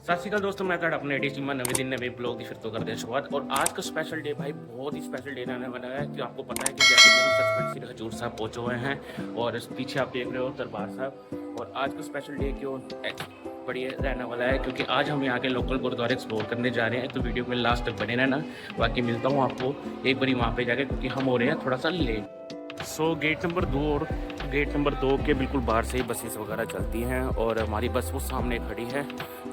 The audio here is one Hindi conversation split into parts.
सत श्रीकाल दोस्तों, मैं ਤੁਹਾਡਾ अपने एडी चीमा नवे दिन नवे ब्लॉग की फिर तो करते हैं शुरुआत। और आज का स्पेशल डे भाई बहुत ही स्पेशल डे रहने वाला है कि आपको पता है कि जैसे कि हम सचखंड श्री हजूर साहब पहुँचे हुए हैं और पीछे आप देख रहे हो दरबार साहब। और आज का स्पेशल डे क्यों बढ़िया रहने वाला है क्योंकि आज हम यहाँ के लोकल गुरुद्वारे एक्सप्लोर करने जा रहे हैं। तो वीडियो में लास्ट तक बने रहना। बाकी मिलता हूँ आपको एक बारी वहाँ पे जाके क्योंकि हम हो रहे हैं थोड़ा सा लेट। गेट नंबर 2 और गेट नंबर 2 के बिल्कुल बाहर से ही बसेस वगैरह चलती हैं और हमारी बस वो सामने खड़ी है।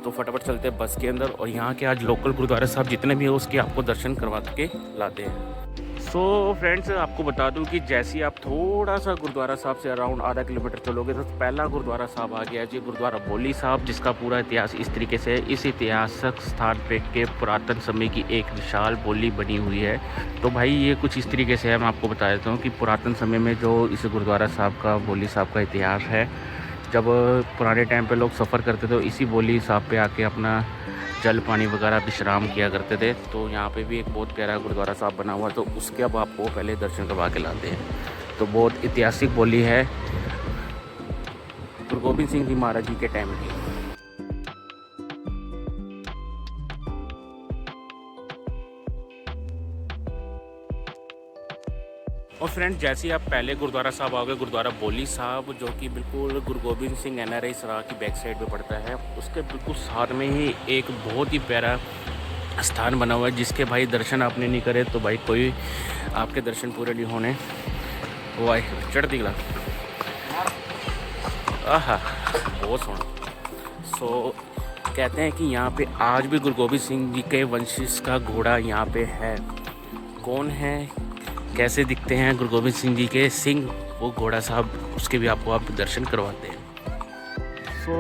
तो फटाफट चलते हैं बस के अंदर और यहाँ के आज लोकल गुरुद्वारा साहब जितने भी हैं उसके आपको दर्शन करवा के लाते हैं। फ्रेंड्स, आपको बता दूं कि जैसे ही आप थोड़ा सा गुरुद्वारा साहब से अराउंड आधा किलोमीटर चलोगे तो पहला गुरुद्वारा साहब आ गया जी, गुरुद्वारा बोली साहब, जिसका पूरा इतिहास इस तरीके से है। इस ऐतिहासिक स्थान पे के पुरातन समय की एक विशाल बोली बनी हुई है। तो भाई ये कुछ इस तरीके से है, मैं आपको बता देता हूँ कि पुरातन समय में जो इस गुरुद्वारा साहब का बोली साहब का इतिहास है, जब पुराने टाइम पे लोग सफ़र करते थे तो इसी बोली साहब पे आके अपना जल पानी वगैरह विश्राम किया करते थे। तो यहाँ पे भी एक बहुत प्यारा गुरुद्वारा साहब बना हुआ है, तो उसके अब आपको पहले दर्शन करवा के लाते हैं। तो बहुत ऐतिहासिक बोली है गुरु गोबिंद सिंह जी महाराज जी के टाइम की। और फ्रेंड, जैसे ही आप पहले गुरुद्वारा साहब आओगे, गुरुद्वारा बोली साहब जो कि बिल्कुल गुरु गोबिंद सिंह NRI सराह की बैक साइड पे पड़ता है, उसके बिल्कुल साथ में ही एक बहुत ही प्यारा स्थान बना हुआ है जिसके भाई दर्शन आपने नहीं करे तो भाई कोई आपके दर्शन पूरे नहीं होने। वाह चढ़ती गला आहा बहुत सोना। कहते हैं कि यहाँ पे आज भी गुरु गोबिंद सिंह जी के वंशज का घोड़ा यहाँ पे है। कौन है, कैसे दिखते हैं गुरु गोबिंद सिंह जी के सिंह, वो घोड़ा साहब, उसके भी आपको आप दर्शन करवाते हैं।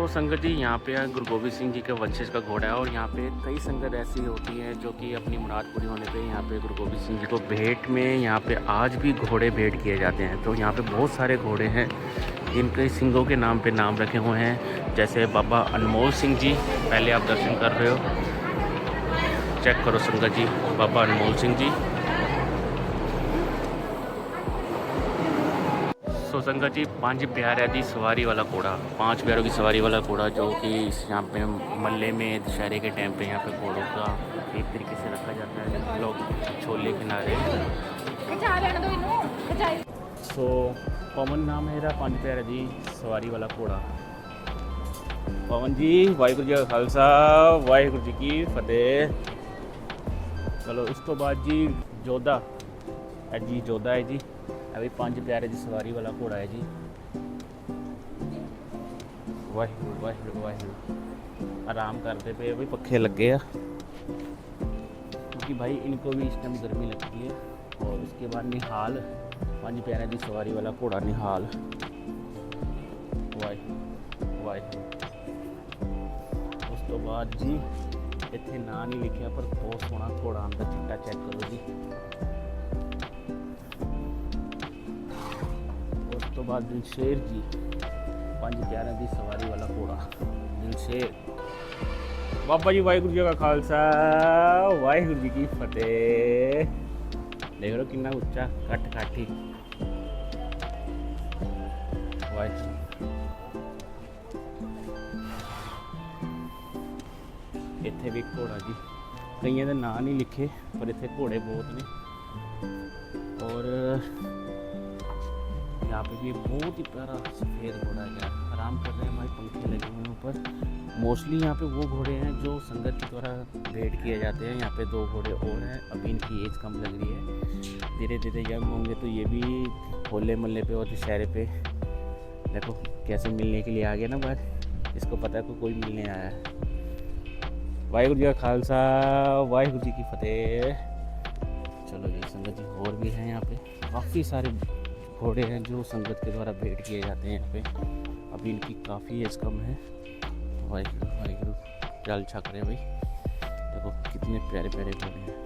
संगत जी, यहाँ पे गुरु गोबिंद सिंह जी के वंशज का घोड़ा है और यहाँ पे कई संगत ऐसी होती हैं जो कि अपनी मुराद पूरी होने पे यहाँ पे गुरु गोबिंद सिंह जी को भेंट में यहाँ पे आज भी घोड़े भेंट किए जाते हैं। तो यहाँ पे बहुत सारे घोड़े हैं जिनके सिंहों के नाम पे नाम रखे हुए हैं, जैसे बाबा अनमोल सिंह जी, पहले आप दर्शन कर रहे हो, चेक करो संगत जी, बाबा अनमोल सिंह जी। संगत जी, 5 प्यारे दी सवारी वाला घोड़ा, 5 प्यारों की सवारी वाला घोड़ा जो कि यहाँ पे मल्ले में दशहरे के टाइम पे यहाँ पे घोड़ों का एक तरीके से रखा जाता है, लोग छोले किनारे। पवन नाम है मेरा, 5 प्यारे दी सवारी वाला घोड़ा। पवन जी, वाहिगुरू जी का खालसा वाहिगुरू जी की फतेह। चलो इस तो बाद जी जोधा है जी, जोधा है जी, अभी 5 प्यारे की सवारी वाला घोड़ा है जी। वाहिगुरू वाहिगुरू वाहिगुरू। आराम करते पे भाई, पखे लगे आ क्योंकि भाई इनको भी इस टाइम गर्मी लगती है। और उसके बाद निहाल, 5 प्यारे की सवारी वाला घोड़ा निहाल। वाहिगुरू वाहिगुरू। उस तो बाद जी इतने ना नहीं लिखा पर बहुत सोहना घोड़ा आंदा, चिट्टा चेक करो जी। तो बाद दिलशेर जी, 5 प्यारे की सवारी वाला घोड़ा दिलशेर। बाबा जी वाहिगुरू जी का खालसा वाहिगुरू जी की फतेह। देख लो कितना उच्चा कट काठी। वाहिगुरू। इत्थे भी घोड़ा जी, कईयों के नाम नहीं लिखे पर इत्थे घोड़े बहुत ने। और यहाँ पे भी बहुत ही प्यारा सफ़ेद घोड़ा है, आराम कर रहे हैं, हमारे पंखे लगे हुए हैं ऊपर। मोस्टली यहाँ पे वो घोड़े हैं जो संगत के द्वारा भेंट किए जाते हैं। यहाँ पे 2 घोड़े और हैं, अभी इनकी एज कम लग रही है, धीरे धीरे यंग होंगे तो ये भी होले मोहल्ले पे और दशहरे पे देखो कैसे मिलने के लिए आ गया ना बाहर, इसको पता है कोई मिलने आया है। वाहिगुरू जी का खालसा वाहिगुरू जी की फतेह। चलो जी संगत जी, और भी हैं यहाँ पे काफ़ी सारे घोड़े हैं जो संगत के द्वारा भेंट किए जाते हैं यहाँ पे। अभी इनकी काफ़ी एज कम है। वाहिगुरू वाहिगुरू। जल छक रहे हैं भाई, देखो कितने प्यारे प्यारे घोड़े हैं।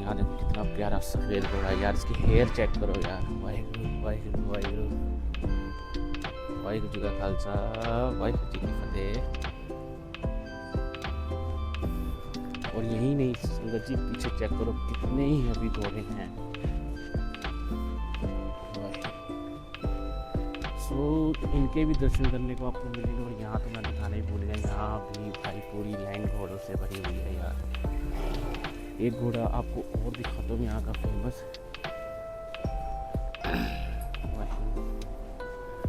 यहाँ देखो कितना प्यारा सफ़ेद घोड़ा है यार, इसकी हेयर चेक करो यार। वाहिगुरू वाहिगुरू वाहिगुरू। वाहिगुरू जी का खालसा वाहिगुरू जी की फतेह। और यही नहीं संगत जी, पीछे चेक करो कितने ही अभी घोड़े हैं। इनके भी दर्शन करने को आपको मिलेंगे। और यहाँ तो मैं दिखाना ही भूल गया, यहाँ भी भाई पूरी लाइन घोड़ों से भरी हुई है यार। एक घोड़ा आपको और दिखाता हूँ यहाँ का फेमस,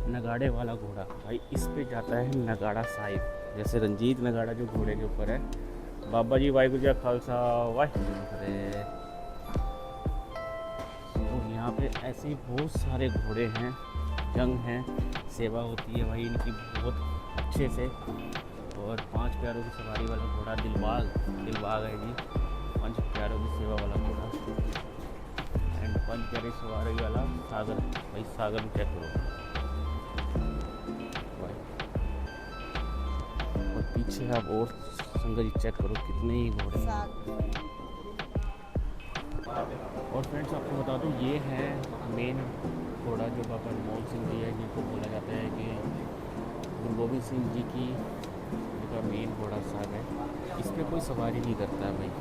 नगाड़े वाला घोड़ा। भाई इस पे जाता है नगाड़ा साहिब, जैसे रंजीत नगाड़ा जो घोड़े के ऊपर है। बाबा जी वाहिगुरू जी का खालसा वाहिगुरू जी की फतेह। तो यहाँ पे ऐसे ही बहुत सारे घोड़े हैं, जंग हैं, सेवा होती है भाई इनकी बहुत अच्छे से। और 5 प्यारों की सवारी वाला घोड़ा दिलबाग है जी, 5 प्यारों की सेवा वाला घोड़ा एंड 5 प्यारे सवारी वाला सागर। भाई सागर में चेक करो भाई, और पीछे आप और संगत जी चेक करो कितने ही घोड़े हैं। और फ्रेंड्स आपको बता दूं ये है मेन घोड़ा जो बाबा अनमोल सिंह जी है, जिनको बोला जाता है कि गुरु गोबिंद सिंह जी की का मेन घोड़ा साहब है। इस पर कोई सवारी नहीं करता है भाई,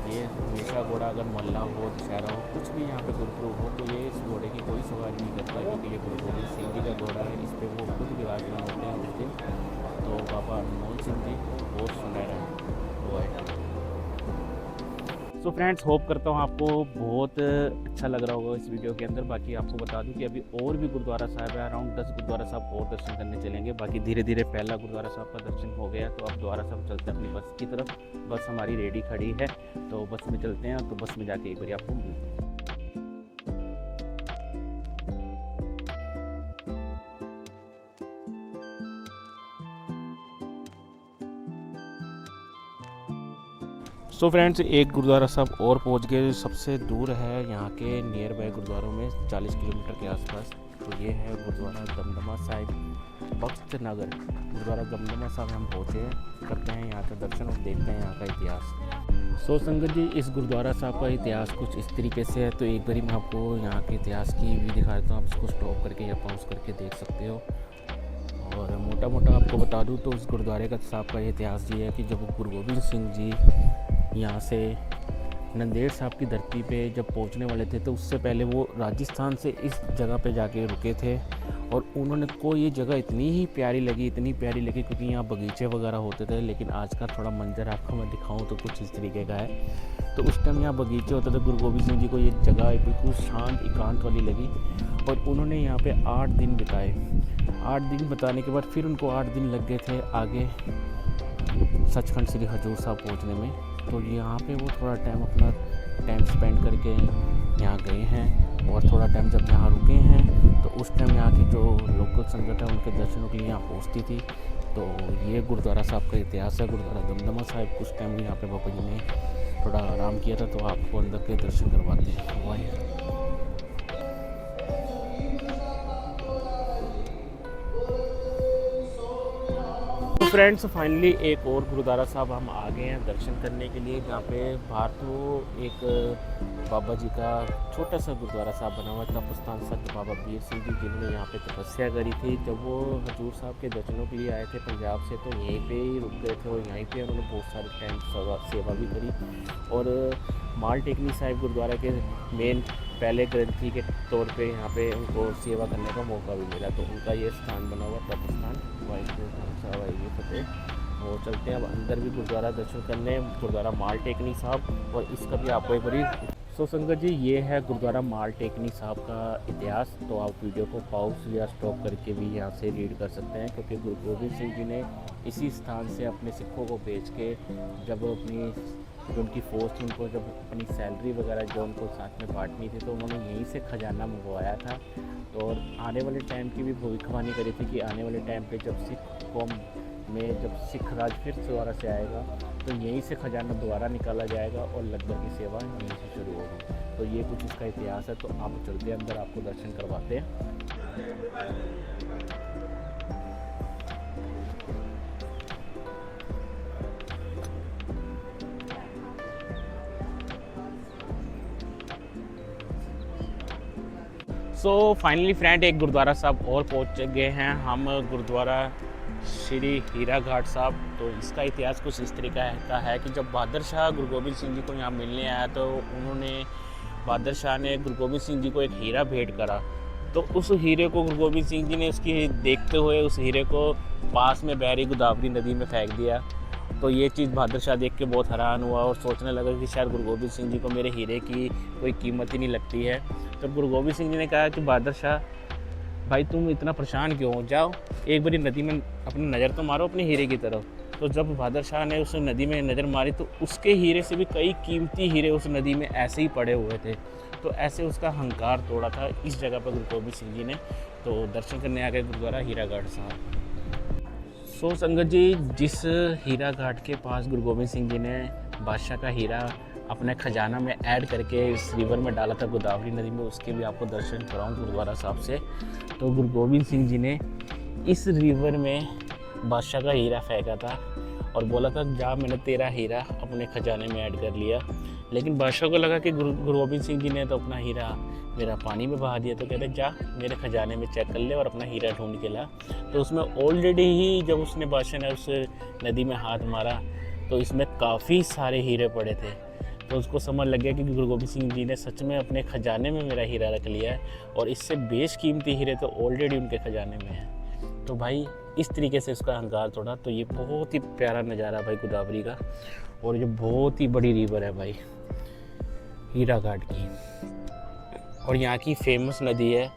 ये हमेशा घोड़ा अगर मोहल्ला हो, दशहरा हो, कुछ भी यहाँ पे गुरुपुरब हो तो ये इस घोड़े की कोई सवारी नहीं करता, क्योंकि ये गुरु गोबिंद सिंह जी का घोड़ा है। इस पर वो खुद विराजमान होते हैं उस दिन। तो बाबा अनमोल सिंह जी बहुत सुनहरा वो है। सो फ्रेंड्स होप करता हूँ आपको बहुत अच्छा लग रहा होगा इस वीडियो के अंदर। बाकी आपको बता दूं कि अभी और भी गुरुद्वारा साहब है, अराउंड 10 गुरुद्वारा साहब और दर्शन करने चलेंगे। बाकी धीरे धीरे पहला गुरुद्वारा साहब का दर्शन हो गया, तो अब दोबारा साहब चलते हैं अपनी बस की तरफ। बस हमारी रेडी खड़ी है, तो बस में चलते हैं। तो बस में जाके एक बार आपको मिलते हैं। सो फ्रेंड्स एक गुरुद्वारा साहब और पहुंच गए, सबसे दूर है यहाँ के नियर बाय गुरुद्वारों में 40 किलोमीटर के आसपास। तो ये है गुरुद्वारा दमदमा साहिब भक्त नगर। गुरुद्वारा दमदमा साहब हम पहुँचे हैं, करते हैं यहाँ का दर्शन और देखते हैं यहाँ का इतिहास। सो संगत जी इस गुरुद्वारा साहब का इतिहास कुछ इस तरीके से है। तो एक बारी मैं आपको यहाँ के इतिहास की भी दिखा देता हूँ, आप इसको स्टॉप करके या पॉज करके देख सकते हो। और मोटा मोटा आपको बता दूँ तो उस गुरुद्वारे का साहब का इतिहास ये है कि जब गुरु गोबिंद सिंह जी यहाँ से नंदेड़ साहब की धरती पे जब पहुँचने वाले थे, तो उससे पहले वो राजस्थान से इस जगह पे जाके रुके थे। और उन्होंने को ये जगह इतनी प्यारी लगी क्योंकि यहाँ बगीचे वगैरह होते थे। लेकिन आज का थोड़ा मंजर आपको मैं दिखाऊं तो कुछ इस तरीके का है। तो उस टाइम यहाँ बगीचे होते थे। गुरु गोबिंद सिंह जी को ये जगह बिल्कुल शांत एकांत वाली लगी और उन्होंने यहाँ पे 8 दिन बिताए। 8 दिन बिताने के बाद फिर उनको 8 दिन लग गए थे आगे सचखंड श्री हजूर साहब पहुँचने में। तो यहाँ पे वो थोड़ा टाइम अपना टाइम स्पेंड करके यहाँ गए हैं। और थोड़ा टाइम जब यहाँ रुके हैं तो उस टाइम यहाँ की जो लोकल संगत है उनके दर्शनों के लिए यहाँ पहुँचती थी। तो ये गुरुद्वारा साहब का इतिहास है। गुरुद्वारा दमदमा साहिब कुछ टाइम यहाँ पे बाबा जी ने थोड़ा आराम किया था, तो आपको अंदर के दर्शन करवाते हैं। वाह फ्रेंड्स फाइनली एक और गुरुद्वारा साहब हम आ गए हैं दर्शन करने के लिए, जहाँ पे बाहर तो एक बाबा जी का छोटा सा गुरुद्वारा साहब बना हुआ था। तपस्थान संत बाबा वीर सिंह जी जिन्होंने यहाँ पे तपस्या करी थी। जब वो हजूर साहब के दर्शनों के लिए आए थे पंजाब से, तो यहीं पे ही रुक गए थे और यहीं पे उन्होंने बहुत सारे टाइम सेवा भी करी। और माल टेकनी साहिब गुरुद्वारा के मेन पहले ग्रंथी के तौर पे यहाँ पे उनको सेवा करने का मौका भी मिला। तो उनका ये स्थान बना हुआ तपस्थान वाहिगुरू फतेह। वो चलते हैं अब अंदर भी गुरुद्वारा दर्शन करने, गुरुद्वारा माल टेकनी साहब। और इसका भी आपको एक बड़ी सो संगत जी ये है गुरुद्वारा माल टेकनी साहब का इतिहास। तो आप वीडियो को पॉज या स्टॉप करके भी यहाँ से रीड कर सकते हैं, क्योंकि गुरु गोबिंद सिंह जी ने इसी स्थान से अपने सिखों को भेज के जब अपनी जो उनकी फोर्स थी उनको जब अपनी सैलरी वगैरह जो उनको साथ में बांटनी थी, तो उन्होंने यहीं से खजाना मंगवाया था। तो और आने वाले टाइम की भी भविष्यवाणी करी थी कि आने वाले टाइम पे जब सिख कौम में जब सिख राज फिर दोबारा से आएगा तो यहीं से खजाना दोबारा निकाला जाएगा और लंगर की सेवा यहीं से शुरू होगी। तो ये कुछ इसका इतिहास है। तो आप चलते हैं अंदर, आपको दर्शन करवाते हैं। सो फाइनली फ्रेंड एक गुरुद्वारा साहब और पहुँच गए हैं हम, गुरुद्वारा श्री हीरा घाट साहब। तो इसका इतिहास कुछ इस तरीके का है कि जब बहादुर शाह गुरु गोबिंद सिंह जी को यहाँ मिलने आया, तो उन्होंने बहादुर शाह ने गुरु गोबिंद सिंह जी को एक हीरा भेंट करा। तो उस हीरे को गुरु गोबिंद सिंह जी ने उसकी देखते हुए उस हीरे को पास में बह रही गोदावरी नदी में फेंक दिया। तो ये चीज़ बहादुर शाह देख के बहुत हैरान हुआ और सोचने लगा कि शायद गुरु गोबिंद सिंह जी को मेरे हीरे की कोई कीमत ही नहीं लगती है। तो गुरु गोबिंद सिंह जी ने कहा कि बहादुर शाह भाई तुम इतना परेशान क्यों हो, जाओ एक बारी नदी में अपनी नज़र तो मारो अपने हीरे की तरफ। तो जब बहादुर शाह ने उस नदी में नज़र मारी तो उसके हीरे से भी कई कीमती हीरे उस नदी में ऐसे ही पड़े हुए थे। तो ऐसे उसका अहंकार तोड़ा था इस जगह पर गुरु गोबिंद सिंह जी ने। तो दर्शन करने आ गए गुरुद्वारा हीरा घाट साहब। सो संगत जी, जिस हीरा घाट के पास गुरु गोबिंद सिंह जी ने बादशाह का हीरा अपने खजाना में ऐड करके इस रिवर में डाला था गोदावरी नदी में, उसके भी आपको दर्शन कराऊँ गुरुद्वारा साहब से। तो गुरु गोबिंद सिंह जी ने इस रिवर में बादशाह का हीरा फेंका था और बोला था जा मैंने तेरा हीरा अपने खजाने में ऐड कर लिया। लेकिन बादशाह को लगा कि गुरु गोबिंद सिंह जी ने तो अपना हीरा मेरा पानी में बहा दिया। तो कहते जा मेरे खजाने में चेक कर ले और अपना हीरा ढूंढ के ला। तो उसमें ऑलरेडी ही जब उसने बादशाह ने उस नदी में हाथ मारा तो इसमें काफ़ी सारे हीरे पड़े थे। तो उसको समझ लग गया कि गुरु गोबिंद सिंह जी ने सच में अपने खजाने में मेरा हीरा रख लिया है और इससे बेशकीमती हीरे तो ऑलरेडी उनके खजाने में हैं। तो भाई इस तरीके से उसका अहंकार तोड़ा। तो ये बहुत ही प्यारा नज़ारा भाई गोदावरी का, और ये बहुत ही बड़ी रिवर है भाई हीरा घाट की, और यहाँ की फेमस नदी है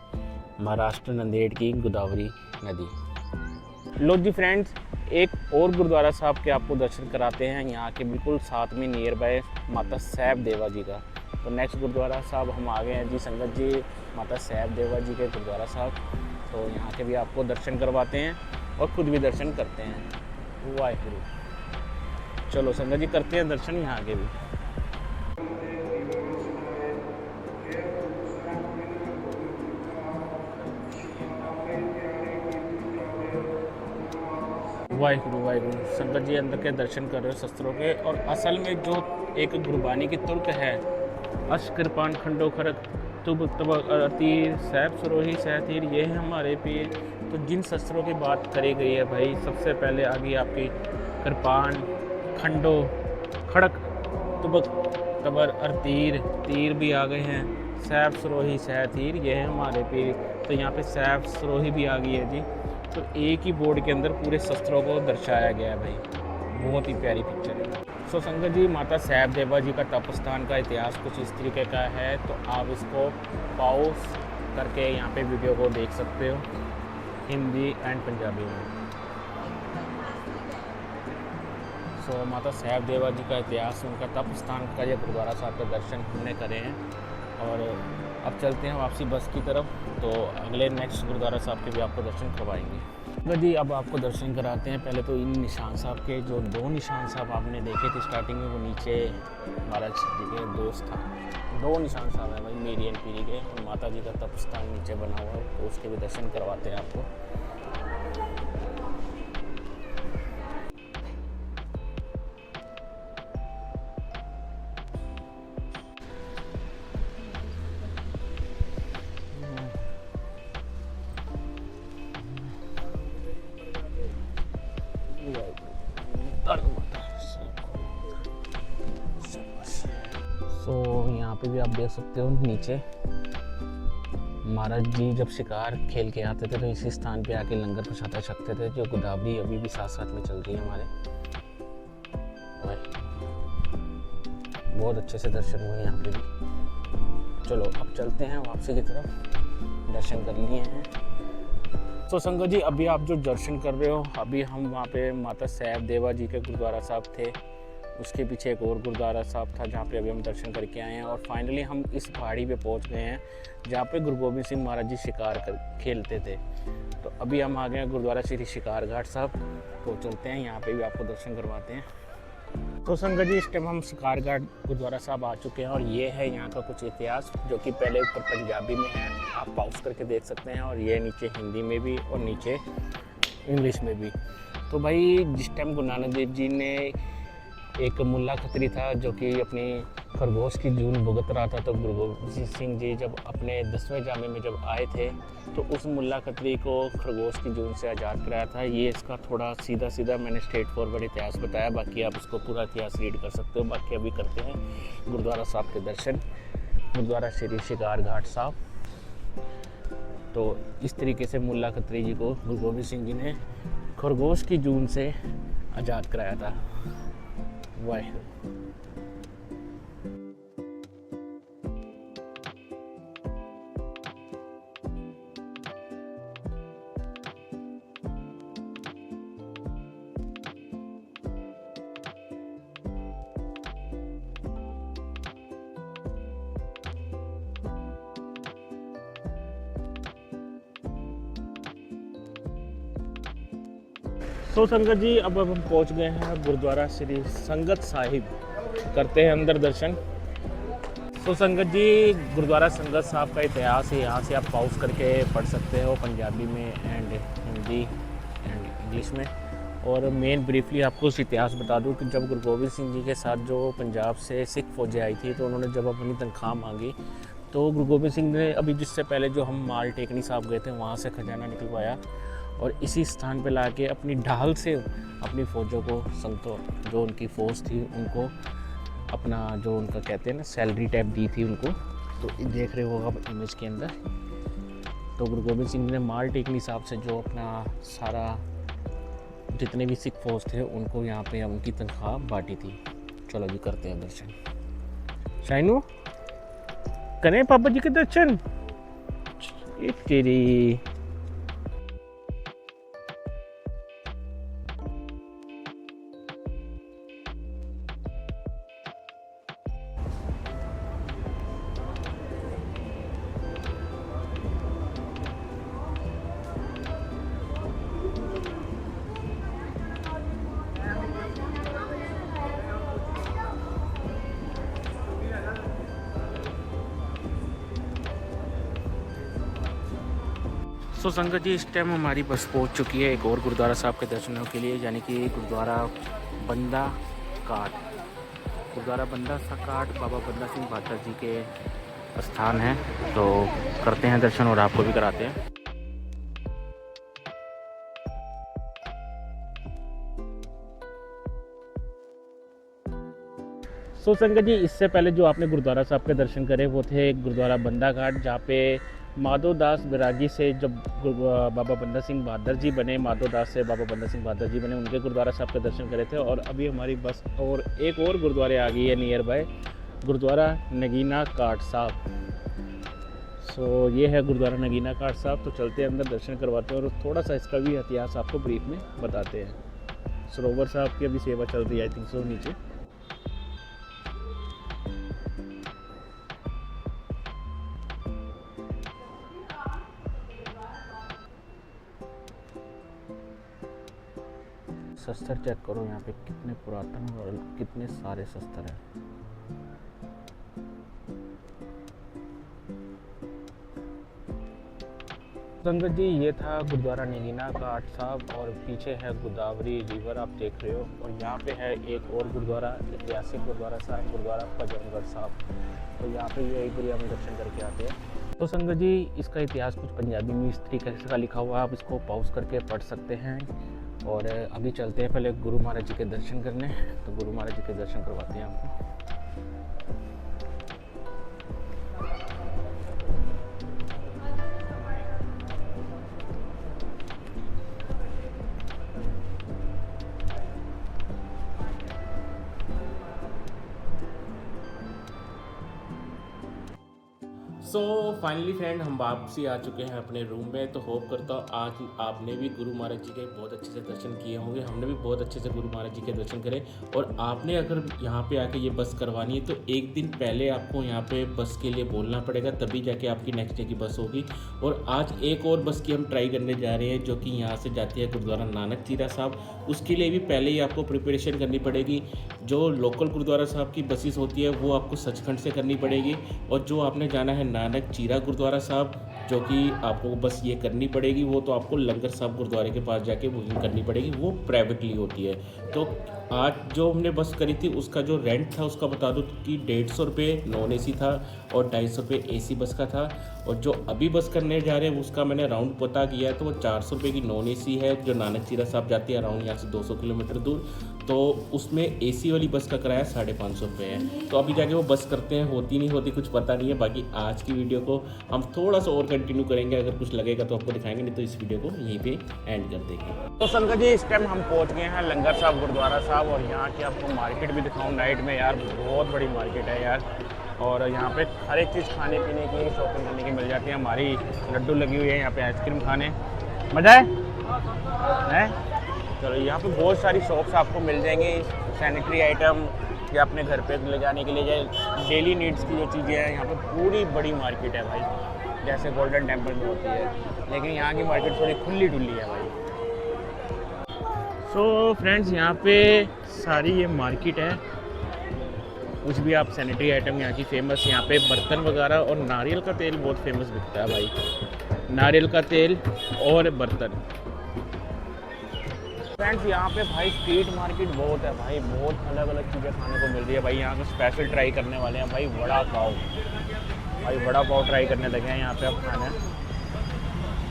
महाराष्ट्र नंदेड़ की गोदावरी नदी। लो जी फ्रेंड्स, एक और गुरुद्वारा साहब के आपको दर्शन कराते हैं यहाँ के बिल्कुल साथ में नियर बाय माता सैब देवा जी का। तो नेक्स्ट गुरुद्वारा साहब हम आ गए हैं जी संगत जी, माता सैब देवा जी के गुरुद्वारा साहब। तो यहाँ के भी आपको दर्शन करवाते हैं और खुद भी दर्शन करते हैं। वाहिगुरु। चलो संगत जी करते हैं दर्शन यहाँ के भी। वाहिगुरु वाहिगुरु। संगत जी अंदर के दर्शन कर रहे हो शस्त्रों के, और असल में जो एक गुरबानी की तुर्क है अश कृपान खंडो खरक तुब तब तीर सैब सरोही सहतीर ये है हमारे पीर। तो जिन शस्त्रों की बात करी गई है भाई, सबसे पहले आ गई आपकी कृपान, खंडो, खड़क, तुबक तबर और तीर, तीर भी आ गए हैं, सैब सरोही सहतीर ये है हमारे पीर। तो यहाँ पे सैब सरोही भी आ गई है जी। तो एक ही बोर्ड के अंदर पूरे शस्त्रों को दर्शाया गया है भाई, बहुत ही प्यारी पिक्चर है। सो संगत जी, माता सैब देवा जी का तप स्थान का इतिहास कुछ इस तरीके का है। तो आप इसको पॉज करके यहाँ पे वीडियो को देख सकते हो हिंदी एंड पंजाबी में। सो माता सैब देवा जी का इतिहास, उनका तप स्थान का ये गुरुद्वारा साहब का दर्शन हमने करे हैं। और अब चलते हैं वापसी बस की तरफ। तो अगले नेक्स्ट गुरुद्वारा साहब के भी आपको दर्शन करवाएंगे। जी अब आपको दर्शन कराते हैं। पहले तो इन निशान साहब के जो दो निशान साहब आपने देखे थे स्टार्टिंग में, वो नीचे महाराज जी के दोस्त था। दो निशान साहब हैं भाई मेरी एंड पीरी के, और माता जी का तप स्थान नीचे बना हुआ है, तो उसके भी दर्शन करवाते हैं आपको। सो यहाँ पे भी आप देख सकते हो नीचे महाराज जी जब शिकार खेल के आते थे तो इसी स्थान पे आके लंगर प्रसाद छकते थे, जो गोदावरी अभी भी साथ साथ में चल रही है हमारे। बहुत अच्छे से दर्शन हुए यहाँ पे भी। चलो अब चलते हैं वापसी की तरफ, दर्शन कर लिए हैं। तो संगत जी अभी आप जो दर्शन कर रहे हो, अभी हम वहाँ पे माता सैब देवा जी के गुरुद्वारा साहब थे, उसके पीछे एक और गुरुद्वारा साहब था जहाँ पे अभी हम दर्शन करके आए हैं। और फाइनली हम इस पहाड़ी पे पहुँच गए हैं जहाँ पे गुरु गोबिंद सिंह महाराज जी शिकार खेलते थे। तो अभी हम आ गए हैं गुरुद्वारा श्री शिकार घाट साहब। तो चलते हैं यहाँ पे भी आपको दर्शन करवाते हैं। तो संगत जी इस टाइम हम शिकार घाट गुरुद्वारा साहब आ चुके हैं, और ये है यहाँ का कुछ इतिहास जो कि पहले ऊपर पंजाबी में है, आप पॉज करके देख सकते हैं, और ये नीचे हिंदी में भी और नीचे इंग्लिश में भी। तो भाई जिस टाइम गुरु नानक देव जी ने, एक मुल्ला खत्री था जो कि अपनी खरगोश की जून भुगत रहा था, तो गुरु गोबिंद सिंह जी जब अपने 10वें जामे में जब आए थे तो उस मुल्ला खत्री को खरगोश की जून से आज़ाद कराया था। ये इसका थोड़ा सीधा सीधा मैंने स्ट्रेट फॉरवर्ड इतिहास बताया, बाकी आप उसको पूरा इतिहास रीड कर सकते हो। बाकी अभी करते हैं गुरुद्वारा साहब के दर्शन, गुरुद्वारा श्री शिकार घाट साहब। तो इस तरीके से मुल्ला खत्री जी को गुरु गोबिंद सिंह जी ने खरगोश की जून से आज़ाद कराया था। वाह। तो संगत जी अब हम पहुंच गए हैं गुरुद्वारा श्री संगत साहिब, करते हैं अंदर दर्शन। तो संगत जी गुरुद्वारा संगत साहिब का इतिहास है, यहाँ से आप पॉज करके पढ़ सकते हो पंजाबी में एंड हिंदी एंड इंग्लिश में। और मेन ब्रीफली आपको उस इतिहास बता दूं कि जब गुरु गोबिंद सिंह जी के साथ जो पंजाब से सिख फौजें आई थी, तो उन्होंने जब अपनी तनख्वाह मांगी तो गुरु गोबिंद सिंह ने अभी जिससे पहले जो हम माल टेकनी साहब गए थे वहाँ से खजाना निकलवाया और इसी स्थान पे लाके अपनी ढाल से अपनी फ़ौजों को संतो जो उनकी फ़ौज थी उनको अपना जो उनका कहते हैं ना सैलरी टाइप दी थी उनको। तो देख रहे हो आप इमेज के अंदर, तो गुरु गोबिंद सिंह ने माल टेकनी साहब से जो अपना सारा जितने भी सिख फौज थे उनको यहाँ पे उनकी तनख्वाह बांटी थी। चलो जी करते हैं दर्शन। शाइनू करें पापा जी के दर्शन। ये तेरी सो संगत जी इस टाइम हमारी बस पहुंच चुकी है एक और गुरुद्वारा साहब के दर्शनों के लिए, यानी कि गुरुद्वारा बंदा काट। गुरुद्वारा बंदा काट बाबा बंदा सिंह बहादुर जी के स्थान है। तो करते हैं दर्शन और आपको भी कराते हैं। सो संगत जी इससे पहले जो आपने गुरुद्वारा साहब के दर्शन करे वो थे गुरुद्वारा बंदा घाट, जहाँ पे माधो दास बैरागी से जब बाबा बंदा सिंह बहादुर जी बने, माधो दास से बाबा बंदा सिंह बहादुर जी बने, उनके गुरुद्वारा साहब के दर्शन करे थे। और अभी हमारी बस और एक और गुरुद्वारे आ गई है नियर बाय, गुरुद्वारा नगीना काट साहब। सो ये है गुरुद्वारा नगीना काट साहब। तो चलते हैं अंदर दर्शन करवाते हैं और थोड़ा सा इसका भी इतिहास आपको ब्रीफ में बताते हैं। सरोवर साहब की अभी सेवा चल रही है आई थिंक सो नीचे। शस्त्र चेक करो यहाँ पे कितने पुरातन और कितने सारे शस्त्र हैं। संगत जी ये था गुरुद्वारा नगीना घाट साहब और पीछे है गोदावरी रिवर आप देख रहे हो। और यहाँ पे है एक और गुरुद्वारा ऐतिहासिक गुरुद्वारा साहब, गुरुद्वारा पजनगढ़ साहब। तो यहाँ पे ये एक बार हम दर्शन करके आते हैं। तो संगत जी इसका इतिहास कुछ पंजाबी में इस तरीके से लिखा हुआ है, आप इसको पॉज करके पढ़ सकते हैं। और अभी चलते हैं पहले गुरु महाराज जी के दर्शन करने। तो गुरु महाराज जी के दर्शन करवाते हैं आपको। सो फाइनली फ्रेंड हम वापसी आ चुके हैं अपने रूम में। तो होप करता हूँ आज आपने भी गुरु महाराज जी के बहुत अच्छे से दर्शन किए होंगे। हमने भी बहुत अच्छे से गुरु महाराज जी के दर्शन करे। और आपने अगर यहाँ पे आके ये बस करवानी है तो एक दिन पहले आपको यहाँ पे बस के लिए बोलना पड़ेगा, तभी जाके आपकी नेक्स्ट डे की बस होगी। और आज एक और बस की हम ट्राई करने जा रहे हैं जो कि यहाँ से जाती है गुरुद्वारा नानक चीरा साहब। उसके लिए भी पहले ही आपको प्रिपरेशन करनी पड़ेगी। जो लोकल गुरुद्वारा साहब की बसेस होती है वो आपको सचखंड से करनी पड़ेगी। और जो आपने जाना है नानक चीरा गुरुद्वारा साहब, जो कि आपको बस ये करनी पड़ेगी, वो तो आपको लंगर साहब गुरुद्वारे के पास जाके बुकिंग करनी पड़ेगी, वो प्राइवेटली होती है। तो आज जो हमने बस करी थी उसका जो रेंट था उसका बता दूँ कि 150 रुपये नॉन AC था और 250 रुपये AC बस का था। और जो अभी बस करने जा रहे हैं उसका मैंने राउंड पता किया है, तो वो 400 रुपये की नॉन AC है, जो नानक चीरा साहब जाती है अराउंड यहाँ से 200 किलोमीटर दूर। तो उसमें AC वाली बस का किराया 550 रुपये है। तो अभी जाके वो बस करते हैं, होती नहीं होती कुछ पता नहीं है। बाकी आज की वीडियो को हम थोड़ा सा और कंटिन्यू करेंगे, अगर कुछ लगेगा तो आपको दिखाएंगे, नहीं तो इस वीडियो को यहीं पे एंड कर देंगे। तो संगत जी, इस टाइम हम पहुंच गए हैं लंगर साहब गुरुद्वारा साहब, और यहाँ की आपको मार्केट भी दिखाऊँ नाइट में। यार बहुत बड़ी मार्केट है यार, और यहाँ पे हर एक चीज़ खाने पीने की, शॉपिंग करने की मिल जाती है। हमारी लड्डू लगी हुई है यहाँ पे आइसक्रीम खाने, मज़ा है? चलो, यहाँ पे बहुत सारी शॉप्स आपको मिल जाएंगी, सैनिटरी आइटम या अपने घर पे ले जाने के लिए, डेली नीड्स की जो चीज़ें हैं। यहाँ पे पूरी बड़ी मार्केट है भाई, जैसे गोल्डन टेम्पल में होती है, लेकिन यहाँ की मार्केट थोड़ी खुली डुली है भाई। सो फ्रेंड्स, यहाँ पे सारी ये मार्केट है, कुछ भी आप सैनिटरी आइटम यहाँ की फ़ेमस, यहाँ पे बर्तन वगैरह, और नारियल का तेल बहुत फेमस बिकता है भाई, नारियल का तेल और बर्तन। फ्रेंड्स, यहाँ पे भाई स्ट्रीट मार्केट बहुत है भाई, बहुत अलग अलग चीज़ें खाने को मिल रही है भाई। यहाँ का स्पेशल ट्राई करने वाले हैं भाई, वड़ा पाव। भाई वड़ा पाव ट्राई करने लगे हैं यहाँ पे अब खाना।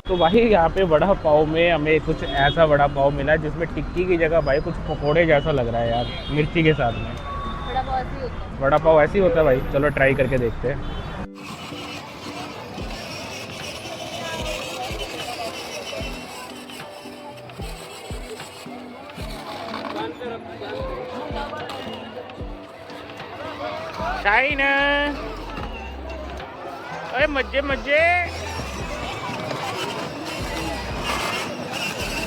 तो भाई यहाँ पे वड़ा पाव में हमें कुछ ऐसा वड़ा पाव मिला है जिसमें टिक्की की जगह भाई कुछ पकौड़े जैसा लग रहा है यार, मिर्ची के साथ में। वड़ा पाव ऐसे ही होता है भाई, चलो ट्राई करके देखते हैं। शाइन, अरे मजे मजे।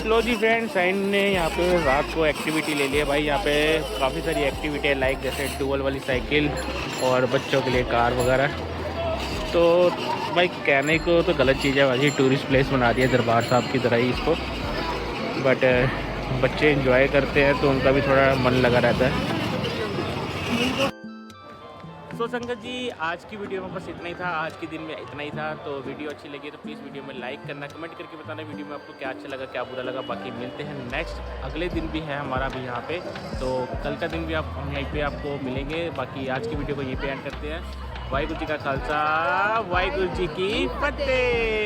लो जी फ्रेंड, शाइन ने यहाँ पे रात को एक्टिविटी ले लिया भाई। यहाँ पे काफ़ी सारी एक्टिविटी है, लाइक जैसे डुअल वाली साइकिल और बच्चों के लिए कार वगैरह। तो भाई कहने को तो गलत चीज़ है भाई, टूरिस्ट प्लेस बना दिया दरबार साहब की तरह ही इसको, बट बच्चे एंजॉय करते हैं तो उनका भी थोड़ा मन लगा रहता है। तो संगत जी, आज की वीडियो में बस इतना ही था, आज के दिन में इतना ही था। तो वीडियो अच्छी लगी तो प्लीज़ वीडियो में लाइक करना, कमेंट करके बताना वीडियो में आपको क्या अच्छा लगा, क्या बुरा लगा। बाकी मिलते हैं नेक्स्ट, अगले दिन भी है हमारा भी यहाँ पे, तो कल का दिन भी हम यहीं पे आपको मिलेंगे। बाकी आज की वीडियो को यहीं पे एंड करते हैं। वाहिगुरू जी का खालसा, वाहिगुरू जी की फतेह।